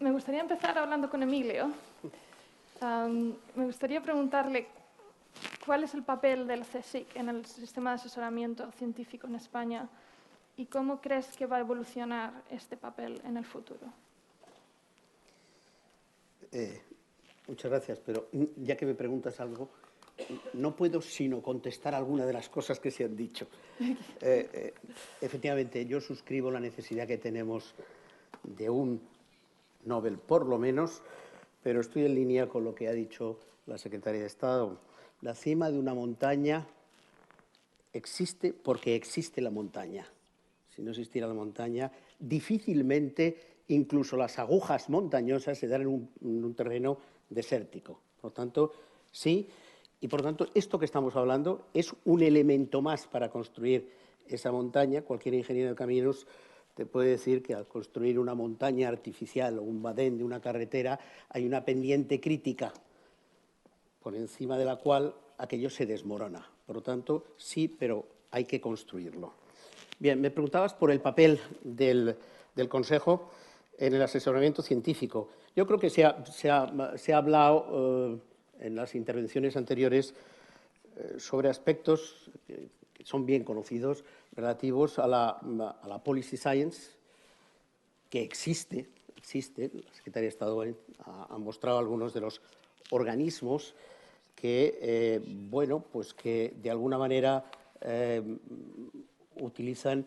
Me gustaría empezar hablando con Emilio. Me gustaría preguntarle cuál es el papel del CSIC en el sistema de asesoramiento científico en España y cómo crees que va a evolucionar este papel en el futuro. Muchas gracias, pero ya que me preguntas algo, no puedo sino contestar alguna de las cosas que se han dicho. Efectivamente, yo suscribo la necesidad que tenemos de un Nobel, por lo menos, pero estoy en línea con lo que ha dicho la secretaria de Estado. La cima de una montaña existe porque existe la montaña. Si no existiera la montaña, difícilmente incluso las agujas montañosas se dan en un terreno desértico. Por lo tanto, sí, y por lo tanto, esto que estamos hablando es un elemento más para construir esa montaña. Cualquier ingeniero de caminos te puede decir que al construir una montaña artificial o un badén de una carretera hay una pendiente crítica por encima de la cual aquello se desmorona. Por lo tanto, sí, pero hay que construirlo. Bien, me preguntabas por el papel del Consejo en el asesoramiento científico. Yo creo que se ha hablado en las intervenciones anteriores sobre aspectos que son bien conocidos relativos a la policy science, que existe. La Secretaría de Estado ha mostrado algunos de los organismos que, bueno, pues que de alguna manera utilizan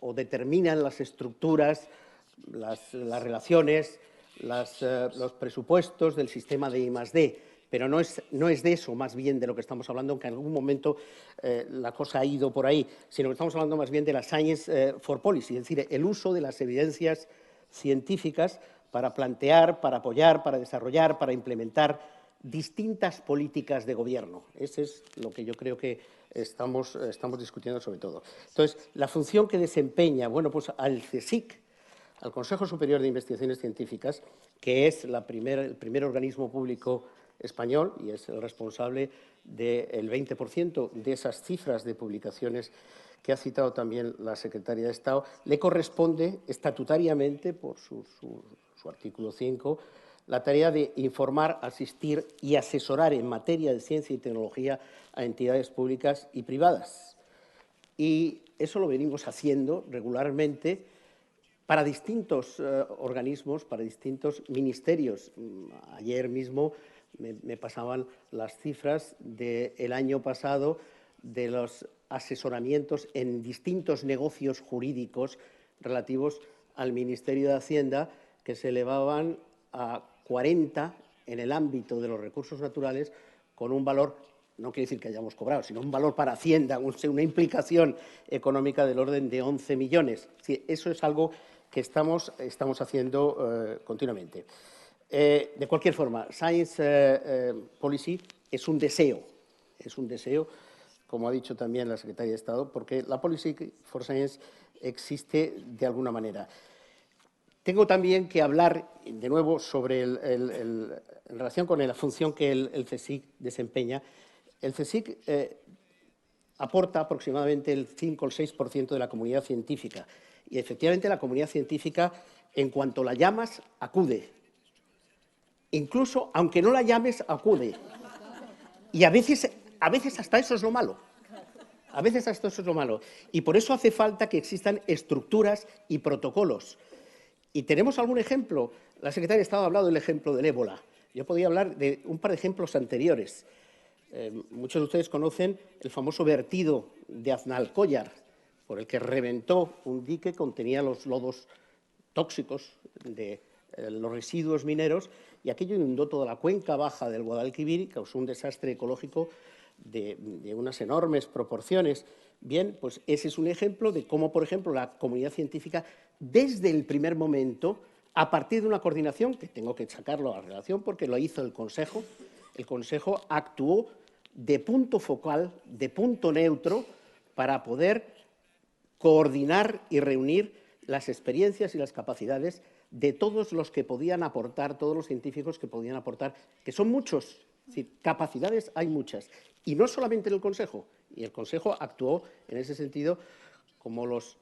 o determinan las estructuras, las relaciones, los presupuestos del sistema de I+D. Pero no es de eso más bien de lo que estamos hablando, aunque en algún momento la cosa ha ido por ahí, sino que estamos hablando más bien de la Science for Policy, es decir, el uso de las evidencias científicas para plantear, para apoyar, para desarrollar, para implementar distintas políticas de gobierno. Ese es lo que yo creo que estamos discutiendo sobre todo. Entonces, la función que desempeña, bueno, pues al CSIC, al Consejo Superior de Investigaciones Científicas, que es el primer organismo público español y es el responsable del 20% de esas cifras de publicaciones que ha citado también la secretaria de Estado, le corresponde estatutariamente, por su artículo 5, la tarea de informar, asistir y asesorar en materia de ciencia y tecnología a entidades públicas y privadas. Y eso lo venimos haciendo regularmente para distintos organismos, para distintos ministerios. Ayer mismo me pasaban las cifras del año pasado de los asesoramientos en distintos negocios jurídicos relativos al Ministerio de Hacienda, que se elevaban a 40 en el ámbito de los recursos naturales, con un valor, no quiere decir que hayamos cobrado, sino un valor para Hacienda, una implicación económica del orden de 11 millones. Sí, eso es algo que estamos haciendo continuamente. De cualquier forma, Science Policy es un deseo, como ha dicho también la Secretaria de Estado, porque la Policy for Science existe de alguna manera. Tengo también que hablar, de nuevo, sobre en relación con la función que el CSIC desempeña. El CSIC aporta aproximadamente el 5 o el 6% de la comunidad científica. Y, efectivamente, la comunidad científica, en cuanto la llamas, acude. Incluso, aunque no la llames, acude. Y a veces hasta eso es lo malo. A veces hasta eso es lo malo. Y por eso hace falta que existan estructuras y protocolos. ¿Y tenemos algún ejemplo? La secretaria de Estado ha hablado del ejemplo del ébola. Yo podría hablar de un par de ejemplos anteriores. Muchos de ustedes conocen el famoso vertido de Aznalcóllar, por el que reventó un dique que contenía los lodos tóxicos de los residuos mineros, y aquello inundó toda la cuenca baja del Guadalquivir y causó un desastre ecológico de unas enormes proporciones. Bien, pues ese es un ejemplo de cómo, por ejemplo, la comunidad científica, desde el primer momento, a partir de una coordinación, que tengo que sacarlo a relación porque lo hizo el Consejo actuó de punto focal, de punto neutro, para poder coordinar y reunir las experiencias y las capacidades de todos los que podían aportar, todos los científicos que podían aportar, que son muchos. Es decir, capacidades hay muchas. Y no solamente en el Consejo. Y el Consejo actuó en ese sentido como los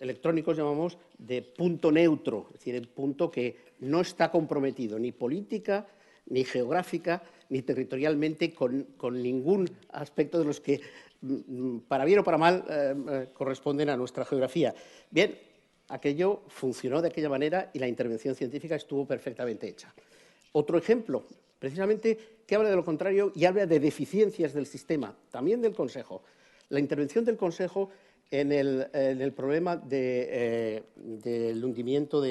electrónicos llamamos, de punto neutro, es decir, el punto que no está comprometido ni política, ni geográfica, ni territorialmente con ningún aspecto de los que, para bien o para mal, corresponden a nuestra geografía. Bien, aquello funcionó de aquella manera y la intervención científica estuvo perfectamente hecha. Otro ejemplo, precisamente, que habla de lo contrario y habla de deficiencias del sistema, también del Consejo. La intervención del Consejo en el problema del hundimiento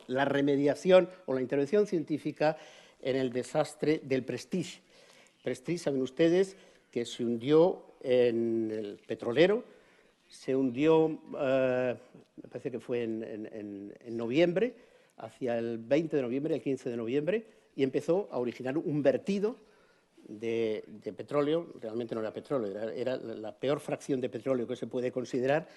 la remediación o la intervención científica en el desastre del Prestige. Prestige, saben ustedes, que se hundió en el petrolero, se hundió, me parece que fue en noviembre, hacia el 20 de noviembre, el 15 de noviembre, y empezó a originar un vertido de petróleo. Realmente no era petróleo, era la peor fracción de petróleo que se puede considerar,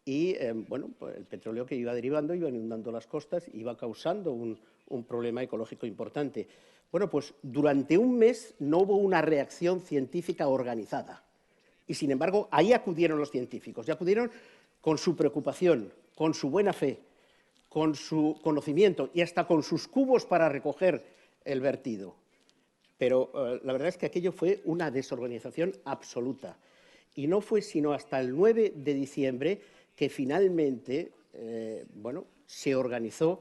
y pues el petróleo que iba derivando iba inundando las costas, iba causando un problema ecológico importante. Bueno, pues durante un mes no hubo una reacción científica organizada, y sin embargo ahí acudieron los científicos, y acudieron con su preocupación, con su buena fe, con su conocimiento y hasta con sus cubos para recoger el vertido. Pero la verdad es que aquello fue una desorganización absoluta. Y no fue sino hasta el 9 de diciembre que finalmente se organizó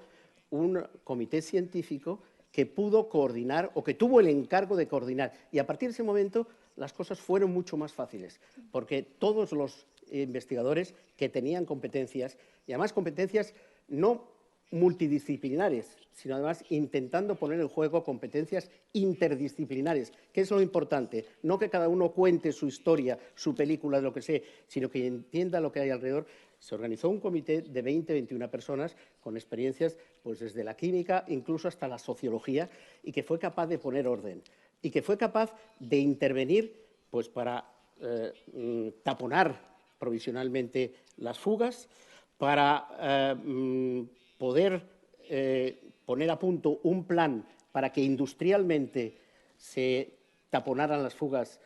un comité científico que pudo coordinar o que tuvo el encargo de coordinar. Y a partir de ese momento las cosas fueron mucho más fáciles, porque todos los investigadores que tenían competencias, y además competencias no multidisciplinares, sino además intentando poner en juego competencias interdisciplinares, que es lo importante, no que cada uno cuente su historia, su película, lo que sea, sino que entienda lo que hay alrededor. Se organizó un comité de 20, 21 personas con experiencias pues desde la química incluso hasta la sociología, y que fue capaz de poner orden y que fue capaz de intervenir pues para taponar provisionalmente las fugas, para poder poner a punto un plan para que industrialmente se taponaran las fugas,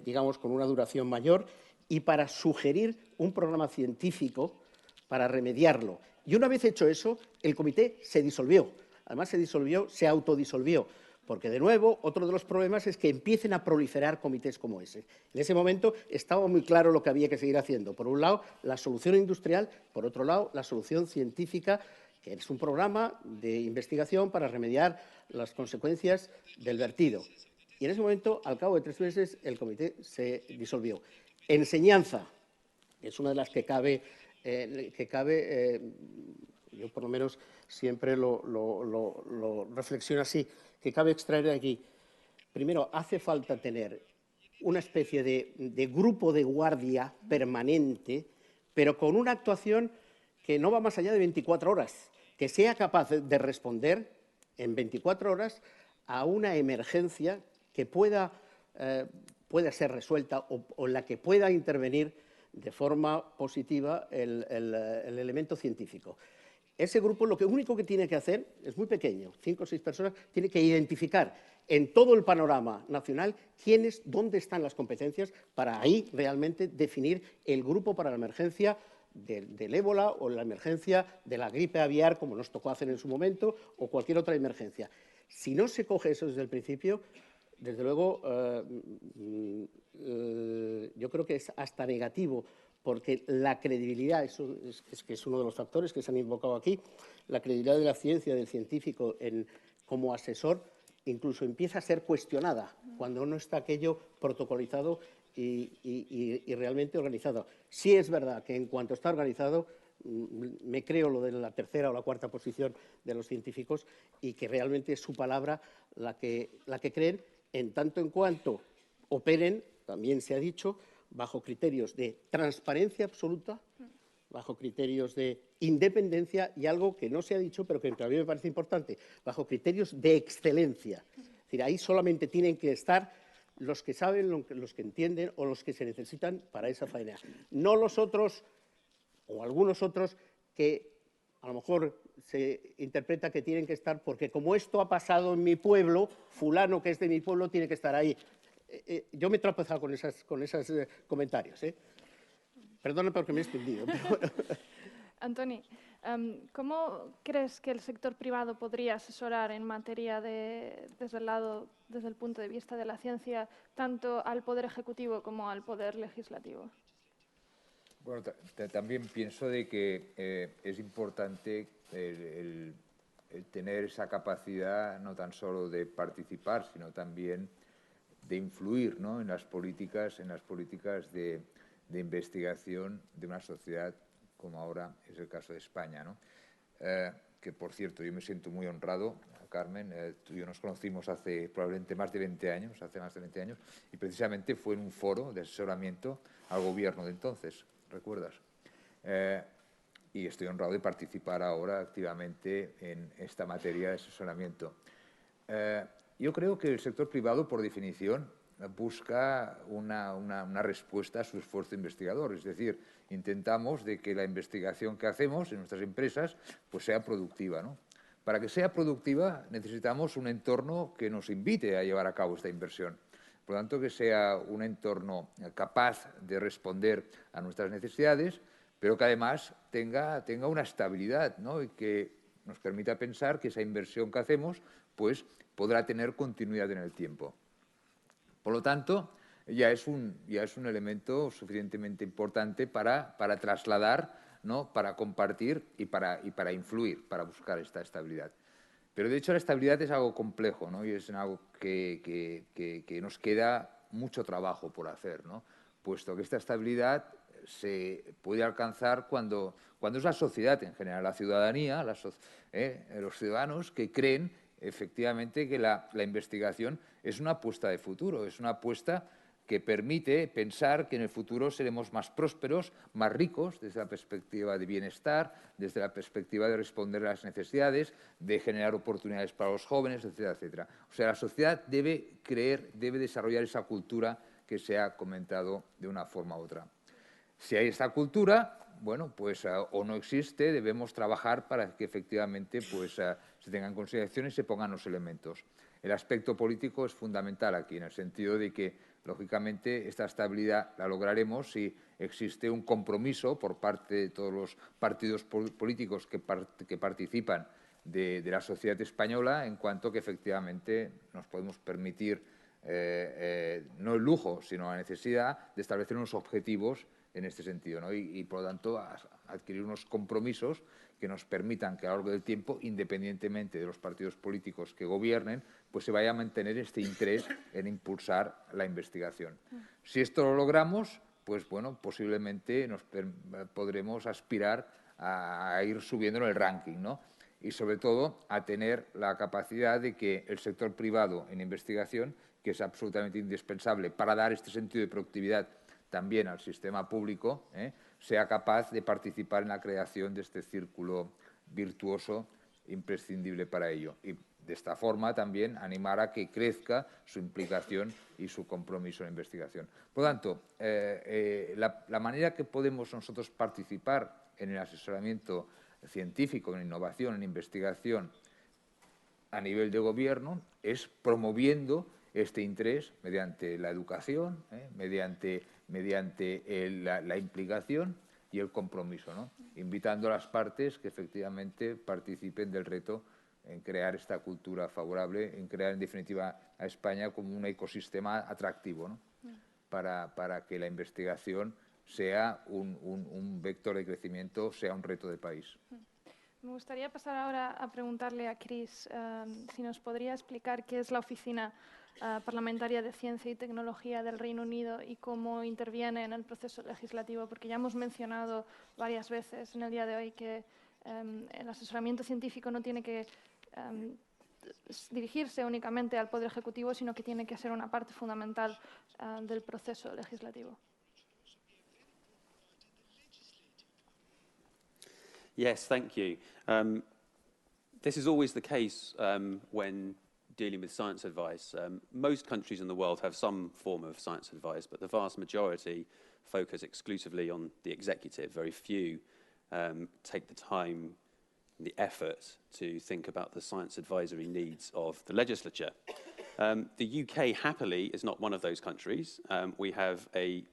digamos, con una duración mayor, y para sugerir un programa científico para remediarlo. Y una vez hecho eso, el comité se disolvió. Además, se autodisolvió, porque, de nuevo, otro de los problemas es que empiecen a proliferar comités como ese. En ese momento estaba muy claro lo que había que seguir haciendo. Por un lado, la solución industrial, por otro lado, la solución científica, que es un programa de investigación para remediar las consecuencias del vertido. Y en ese momento, al cabo de 3 meses, el comité se disolvió. Enseñanza, es una de las que cabe, yo por lo menos siempre lo reflexiono así, que cabe extraer de aquí. Primero, hace falta tener una especie de grupo de guardia permanente, pero con una actuación que no va más allá de 24 horas, que sea capaz de responder en 24 horas a una emergencia que pueda ser resuelta o en la que pueda intervenir de forma positiva el elemento científico. Ese grupo lo único que tiene que hacer es muy pequeño, 5 o 6 personas, tiene que identificar en todo el panorama nacional dónde están las competencias para ahí realmente definir el grupo para la emergencia del ébola o la emergencia de la gripe aviar, como nos tocó hacer en su momento, o cualquier otra emergencia. Si no se coge eso desde el principio, desde luego, yo creo que es hasta negativo, porque la credibilidad, eso es uno de los factores que se han invocado aquí, la credibilidad de la ciencia, del científico como asesor, incluso empieza a ser cuestionada cuando no está aquello protocolizado y realmente organizado. Sí es verdad que en cuanto está organizado, me creo lo de la tercera o la cuarta posición de los científicos, y que realmente es su palabra la que creen, en tanto en cuanto operen, también se ha dicho, bajo criterios de transparencia absoluta, bajo criterios de independencia y algo que no se ha dicho, pero que a mí me parece importante, bajo criterios de excelencia. Es decir, ahí solamente tienen que estar los que saben, los que entienden o los que se necesitan para esa faena. No los otros o algunos otros que a lo mejor se interpreta que tienen que estar porque como esto ha pasado en mi pueblo, fulano que es de mi pueblo tiene que estar ahí. Yo me he tropezado con esos comentarios. Perdona porque me he extendido. Pero bueno. Antoni, ¿cómo crees que el sector privado podría asesorar en materia desde el punto de vista de la ciencia, tanto al Poder Ejecutivo como al Poder Legislativo? Bueno, también pienso de que es importante el tener esa capacidad no tan solo de participar, sino también de influir, ¿no?, en las políticas de investigación de una sociedad como ahora es el caso de España, ¿no? Que, por cierto, yo me siento muy honrado, Carmen, tú y yo nos conocimos hace probablemente más de 20 años, y precisamente fue en un foro de asesoramiento al gobierno de entonces, ¿recuerdas? Y estoy honrado de participar ahora activamente en esta materia de asesoramiento. Yo creo que el sector privado, por definición, busca una respuesta a su esfuerzo investigador. Es decir, intentamos de que la investigación que hacemos en nuestras empresas pues sea productiva, ¿no? Para que sea productiva necesitamos un entorno que nos invite a llevar a cabo esta inversión. Por lo tanto, que sea un entorno capaz de responder a nuestras necesidades, pero que además tenga una estabilidad, ¿no?, y que nos permita pensar que esa inversión que hacemos pues, podrá tener continuidad en el tiempo. Por lo tanto, ya es un elemento suficientemente importante para trasladar, ¿no?, para compartir y para influir, para buscar esta estabilidad. Pero, de hecho, la estabilidad es algo complejo, ¿no?, y es algo que nos queda mucho trabajo por hacer, ¿no?, puesto que esta estabilidad se puede alcanzar cuando es la sociedad en general, la ciudadanía, los ciudadanos que creen efectivamente que la investigación es una apuesta de futuro, es una apuesta que permite pensar que en el futuro seremos más prósperos, más ricos, desde la perspectiva de bienestar, desde la perspectiva de responder a las necesidades, de generar oportunidades para los jóvenes, etcétera, etcétera. O sea, la sociedad debe desarrollar esa cultura que se ha comentado de una forma u otra. Si hay esta cultura, bueno, pues o no existe, debemos trabajar para que efectivamente pues, se tengan en consideración y se pongan los elementos. El aspecto político es fundamental aquí, en el sentido de que, lógicamente, esta estabilidad la lograremos si existe un compromiso por parte de todos los partidos políticos que participan de la sociedad española, en cuanto que efectivamente nos podemos permitir no el lujo, sino la necesidad de establecer unos objetivos en este sentido, ¿no? Y por lo tanto, adquirir unos compromisos que nos permitan que a lo largo del tiempo, independientemente de los partidos políticos que gobiernen, pues se vaya a mantener este interés en impulsar la investigación. Si esto lo logramos, pues bueno, posiblemente podremos aspirar a ir subiendo en el ranking, ¿no? Y sobre todo a tener la capacidad de que el sector privado en investigación, que es absolutamente indispensable para dar este sentido de productividad también al sistema público, sea capaz de participar en la creación de este círculo virtuoso imprescindible para ello. Y de esta forma también animar a que crezca su implicación y su compromiso en la investigación. Por lo tanto, la manera que podemos nosotros participar en el asesoramiento científico, en innovación, en investigación a nivel de gobierno es promoviendo este interés mediante la educación, mediante la implicación y el compromiso, ¿no? Invitando a las partes que efectivamente participen del reto en crear esta cultura favorable, en crear en definitiva a España como un ecosistema atractivo, ¿no? Para que la investigación sea un vector de crecimiento, sea un reto de país. Me gustaría pasar ahora a preguntarle a Chris si nos podría explicar qué es la Oficina Parlamentaria de Ciencia y Tecnología del Reino Unido y cómo interviene en el proceso legislativo, porque ya hemos mencionado varias veces en el día de hoy que el asesoramiento científico no tiene que dirigirse únicamente al Poder Ejecutivo, sino que tiene que ser una parte fundamental del proceso legislativo. Yes, thank you. This is always the case when dealing with science advice. Most countries in the world have some form of science advice, but the vast majority focus exclusively on the executive. Very few take the time and the effort to think about the science advisory needs of the legislature. The UK, happily, is not one of those countries. We have a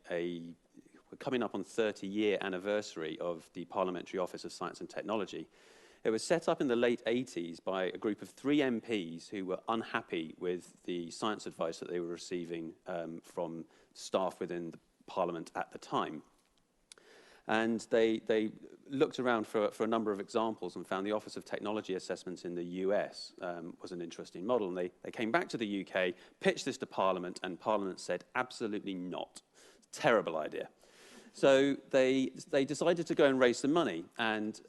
coming up on 30-year anniversary of the Parliamentary Office of Science and Technology. It was set up in the late 80s by a group of 3 MPs who were unhappy with the science advice that they were receiving from staff within the Parliament at the time. And they looked around for a number of examples and found the Office of Technology Assessment in the US was an interesting model. And they came back to the UK, pitched this to Parliament, and Parliament said, absolutely not. Terrible idea. So they decided to go and raise some money. And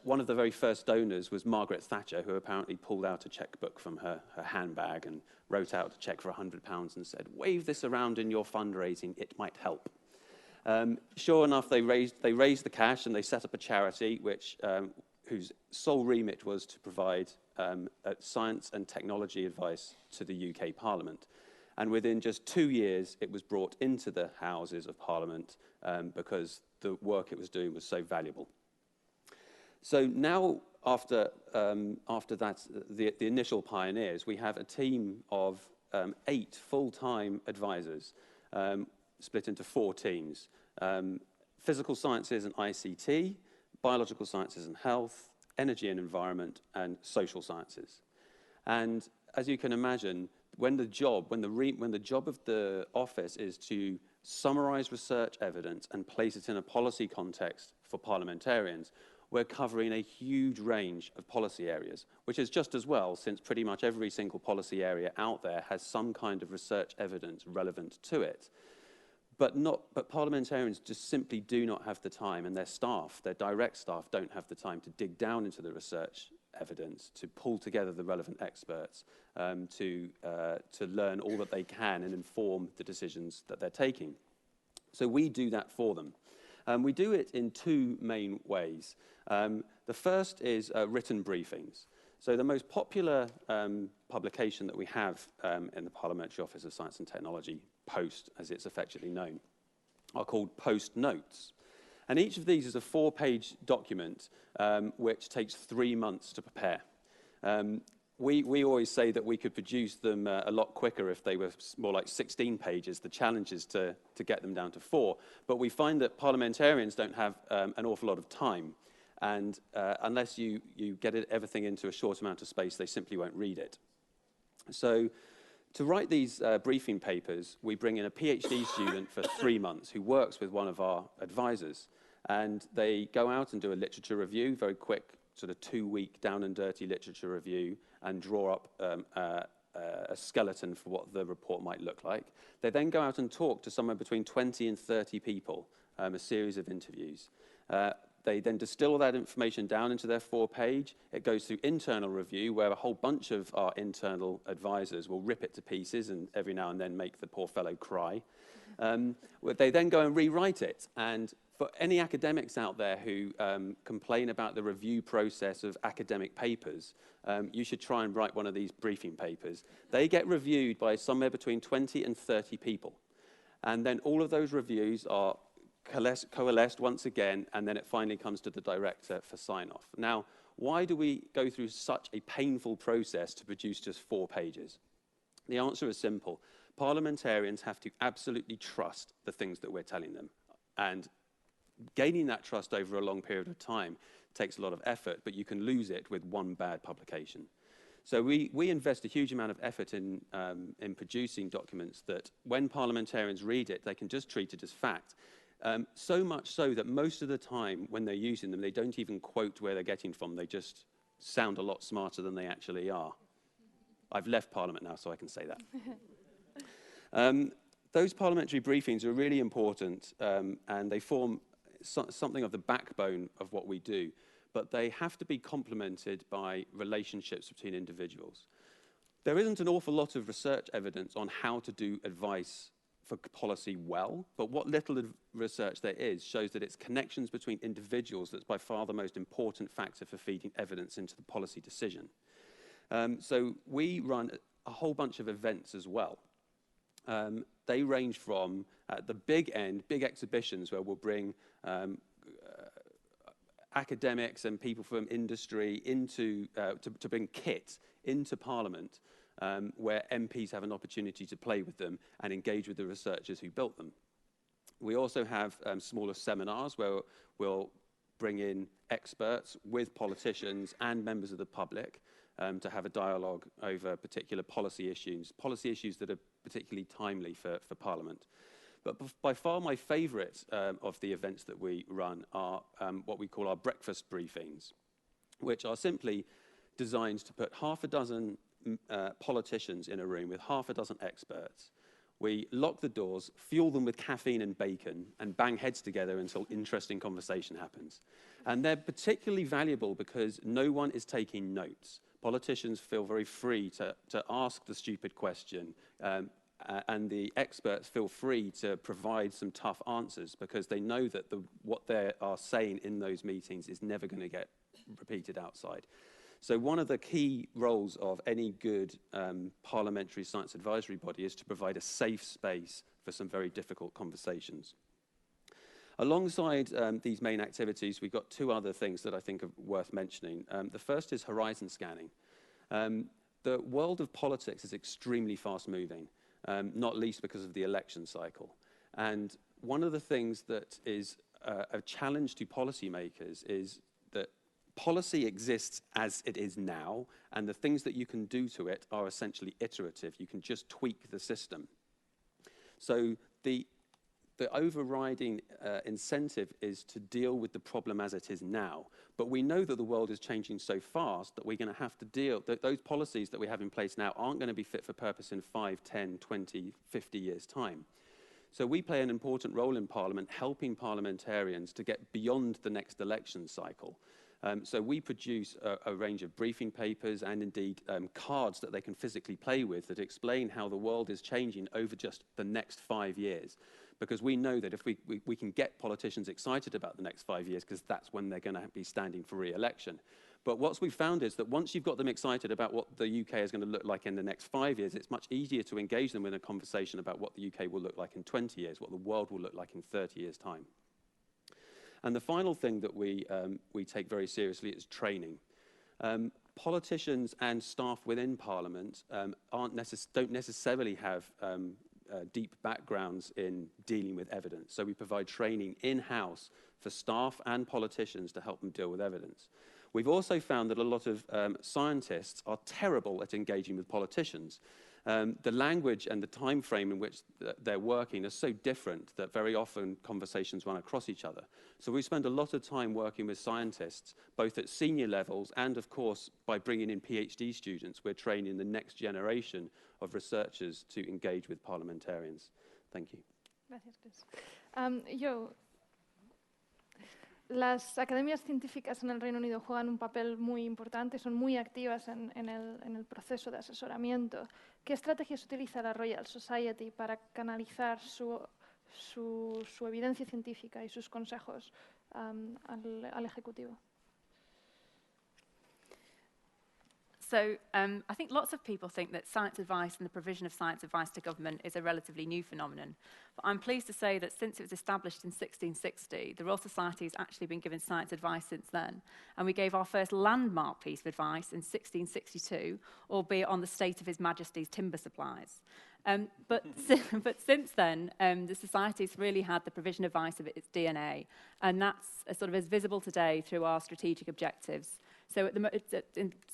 one of the very first donors was Margaret Thatcher, who apparently pulled out a checkbook from her handbag and wrote out a check for £100 and said, wave this around in your fundraising, it might help. Sure enough, they raised the cash and they set up a charity whose sole remit was to provide science and technology advice to the UK Parliament. And within just 2 years, it was brought into the Houses of Parliament because the work it was doing was so valuable. So now, after that, the initial pioneers, we have a team of 8 full-time advisors split into 4 teams. Physical sciences and ICT, biological sciences and health, energy and environment, and social sciences. And as you can imagine, when the job of the office is to summarize research evidence and place it in a policy context for parliamentarians, we're covering a huge range of policy areas, which is just as well, since pretty much every single policy area out there has some kind of research evidence relevant to it. But parliamentarians just simply do not have the time, and their staff, their direct staff, don't have the time to dig down into the research evidence, to pull together the relevant experts, to learn all that they can and inform the decisions that they're taking. So we do that for them. We do it in 2 main ways. The first is written briefings. So the most popular publication that we have in the Parliamentary Office of Science and Technology, POST, as it's affectionately known, are called POST notes. And each of these is a 4-page document which takes 3 months to prepare. We always say that we could produce them a lot quicker if they were more like 16 pages. The challenge is to get them down to 4. But we find that parliamentarians don't have an awful lot of time. And unless you get everything into a short amount of space, they simply won't read it. So to write these briefing papers, we bring in a PhD student for 3 months who works with one of our advisors. And they go out and do a literature review, very quick, sort of 2-week down and dirty literature review, and draw up a skeleton for what the report might look like. They then go out and talk to somewhere between 20 and 30 people, a series of interviews. They then distill all that information down into their 4-page. It goes through internal review, where a whole bunch of our internal advisors will rip it to pieces and every now and then make the poor fellow cry. They then go and rewrite it. And for any academics out there who complain about the review process of academic papers, you should try and write one of these briefing papers. They get reviewed by somewhere between 20 and 30 people. And then all of those reviews are coalesced once again, and then it finally comes to the director for sign-off. Now, why do we go through such a painful process to produce just 4 pages? The answer is simple. Parliamentarians have to absolutely trust the things that we're telling them. And gaining that trust over a long period of time takes a lot of effort, but you can lose it with one bad publication. So we invest a huge amount of effort in producing documents that when parliamentarians read it, they can just treat it as fact. So much so that most of the time when they're using them, they don't even quote where they're getting from. They just sound a lot smarter than they actually are. I've left Parliament now, so I can say that. Those parliamentary briefings are really important, and they form something of the backbone of what we do, but they have to be complemented by relationships between individuals. There isn't an awful lot of research evidence on how to do advice for policy well, but what little research there is shows that it's connections between individuals that's by far the most important factor for feeding evidence into the policy decision. So we run a whole bunch of events as well. They range from, at the big end, big exhibitions where we'll bring academics and people from industry into, to bring kit into Parliament, where MPs have an opportunity to play with them and engage with the researchers who built them. We also have smaller seminars where we'll bring in experts with politicians and members of the public to have a dialogue over particular policy issues that are particularly timely for Parliament. But by far my favourite of the events that we run are what we call our breakfast briefings, which are simply designed to put half a dozen politicians in a room with half a dozen experts. We lock the doors, fuel them with caffeine and bacon, and bang heads together until interesting conversation happens. And they're particularly valuable because no one is taking notes. Politicians feel very free to ask the stupid question, and the experts feel free to provide some tough answers because they know that what they are saying in those meetings is never going to get repeated outside. So one of the key roles of any good parliamentary science advisory body is to provide a safe space for some very difficult conversations. Alongside these main activities, we've got two other things that I think are worth mentioning. The first is horizon scanning. The world of politics is extremely fast moving, not least because of the election cycle. And one of the things that is a challenge to policymakers is that policy exists as it is now, and the things that you can do to it are essentially iterative. You can just tweak the system. So the overriding incentive is to deal with the problem as it is now. But we know that the world is changing so fast that we're going to have to deal, that those policies that we have in place now aren't going to be fit for purpose in 5, 10, 20, 50 years' time. So we play an important role in Parliament, helping parliamentarians to get beyond the next election cycle. So we produce a range of briefing papers and indeed cards that they can physically play with that explain how the world is changing over just the next 5 years. Because we know that if we can get politicians excited about the next 5 years, because that's when they're going to be standing for re-election. But what we've found is that once you've got them excited about what the UK is going to look like in the next 5 years, it's much easier to engage them in a conversation about what the UK will look like in 20 years, what the world will look like in 30 years' time. And the final thing that we take very seriously is training. Politicians and staff within Parliament don't necessarily have deep backgrounds in dealing with evidence. So we provide training in-house for staff and politicians to help them deal with evidence. We've also found that a lot of scientists are terrible at engaging with politicians. The language and the time frame in which they're working are so different that very often conversations run across each other. So we spend a lot of time working with scientists, both at senior levels and, of course, by bringing in PhD students, we're training the next generation of researchers to engage with parliamentarians. Thank you. Gracias, Chris. Las academias científicas en el Reino Unido juegan un papel muy importante, son muy activas en el proceso de asesoramiento. ¿Qué estrategias utiliza la Royal Society para canalizar su evidencia científica y sus consejos al Ejecutivo? So I think lots of people think that science advice and the provision of science advice to government is a relatively new phenomenon. But I'm pleased to say that since it was established in 1660, the Royal Society has actually been given science advice since then. And we gave our first landmark piece of advice in 1662, albeit on the state of His Majesty's timber supplies. But since then, the Society's really had the provision of advice of its DNA, and that's sort of as visible today through our strategic objectives. So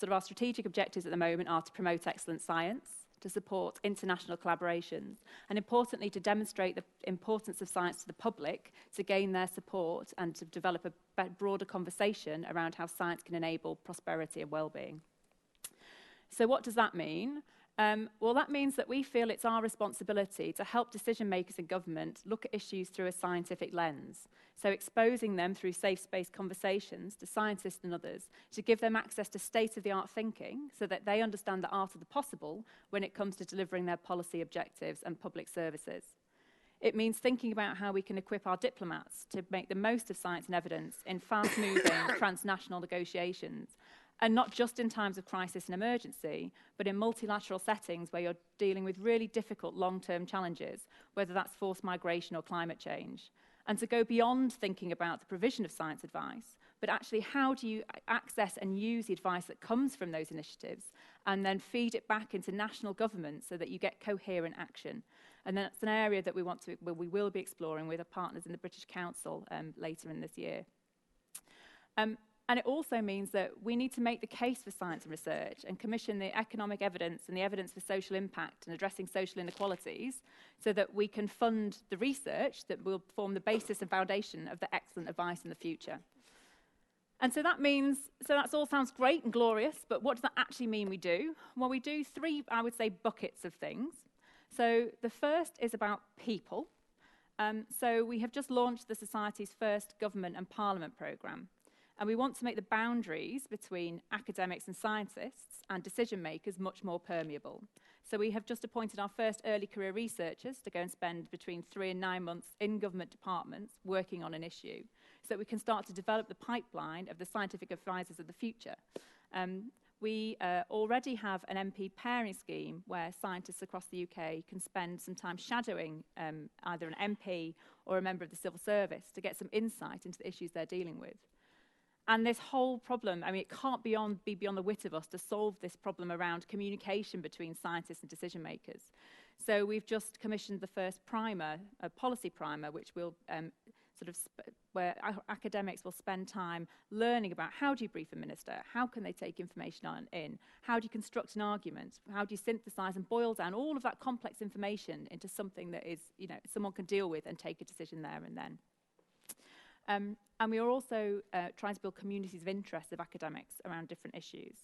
our strategic objectives at the moment are to promote excellent science, to support international collaborations, and importantly, to demonstrate the importance of science to the public, to gain their support and to develop a broader conversation around how science can enable prosperity and well-being. So what does that mean? Well, that means that we feel it's our responsibility to help decision makers in government look at issues through a scientific lens. So exposing them through safe space conversations to scientists and others to give them access to state-of-the-art thinking so that they understand the art of the possible when it comes to delivering their policy objectives and public services. It means thinking about how we can equip our diplomats to make the most of science and evidence in fast-moving transnational negotiations, and not just in times of crisis and emergency, but in multilateral settings where you're dealing with really difficult long-term challenges, whether that's forced migration or climate change. And to go beyond thinking about the provision of science advice, but actually how do you access and use the advice that comes from those initiatives and then feed it back into national government so that you get coherent action. And that's an area that we will be exploring with our partners in the British Council later in this year. And it also means that we need to make the case for science and research and commission the economic evidence and the evidence for social impact and addressing social inequalities so that we can fund the research that will form the basis and foundation of the excellent advice in the future. And so that means, so that all sounds great and glorious, but what does that actually mean we do? Well, we do three, I would say, buckets of things. So the first is about people. So we have just launched the Society's first government and parliament programme. And we want to make the boundaries between academics and scientists and decision makers much more permeable. So we have just appointed our first early career researchers to go and spend between 3 and 9 months in government departments working on an issue so that we can start to develop the pipeline of the scientific advisors of the future. We already have an MP pairing scheme where scientists across the UK can spend some time shadowing either an MP or a member of the civil service to get some insight into the issues they're dealing with. And this whole problem, I mean, it can't be beyond the wit of us to solve this problem around communication between scientists and decision makers. So we've just commissioned the first primer, a policy primer, which will where academics will spend time learning about how do you brief a minister, how can they take information in, how do you construct an argument, how do you synthesize and boil down all of that complex information into something that is, you know, someone can deal with and take a decision there and then. And we are also trying to build communities of interest of academics around different issues,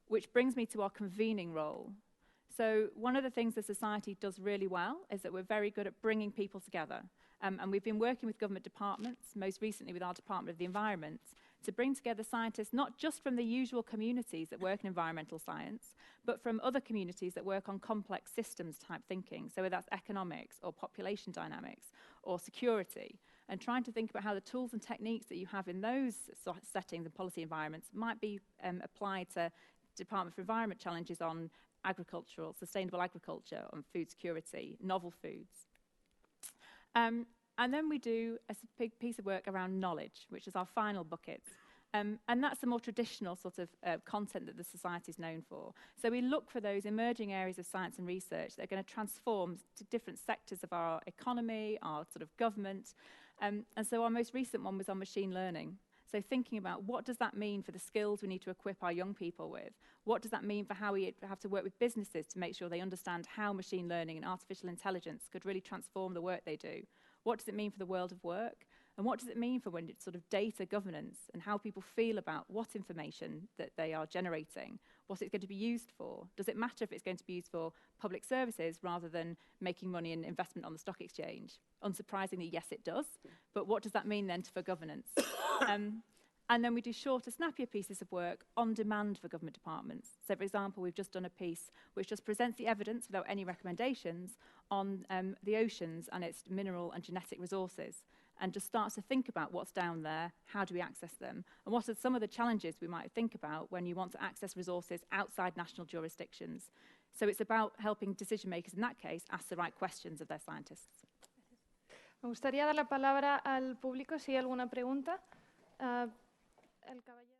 which brings me to our convening role. So one of the things the Society does really well is that we're very good at bringing people together. And we've been working with government departments, most recently with our Department of the Environment, to bring together scientists not just from the usual communities that work in environmental science, but from other communities that work on complex systems type thinking, so whether that's economics or population dynamics or security, and trying to think about how the tools and techniques that you have in those settings and policy environments might be applied to Department for Environment challenges on agricultural, sustainable agriculture, on food security, novel foods. And then we do a big piece of work around knowledge, which is our final bucket. And that's the more traditional sort of content that the Society is known for. So we look for those emerging areas of science and research that are going to transform to different sectors of our economy, our sort of government. And so our most recent one was on machine learning. So thinking about what does that mean for the skills we need to equip our young people with? What does that mean for how we have to work with businesses to make sure they understand how machine learning and artificial intelligence could really transform the work they do? What does it mean for the world of work? And what does it mean for when it's sort of data governance and how people feel about what information that they are generating, what it's going to be used for? Does it matter if it's going to be used for public services rather than making money and investment on the stock exchange? Unsurprisingly, yes, it does. But what does that mean then for governance? And then we do shorter, snappier pieces of work on demand for government departments. So, for example, we've just done a piece which just presents the evidence without any recommendations on the oceans and its mineral and genetic resources, and just starts to think about what's down there, how do we access them, and what are some of the challenges we might think about when you want to access resources outside national jurisdictions. So it's about helping decision makers, in that case, ask the right questions of their scientists. Me gustaría dar la palabra al público si hay alguna pregunta. El caballero.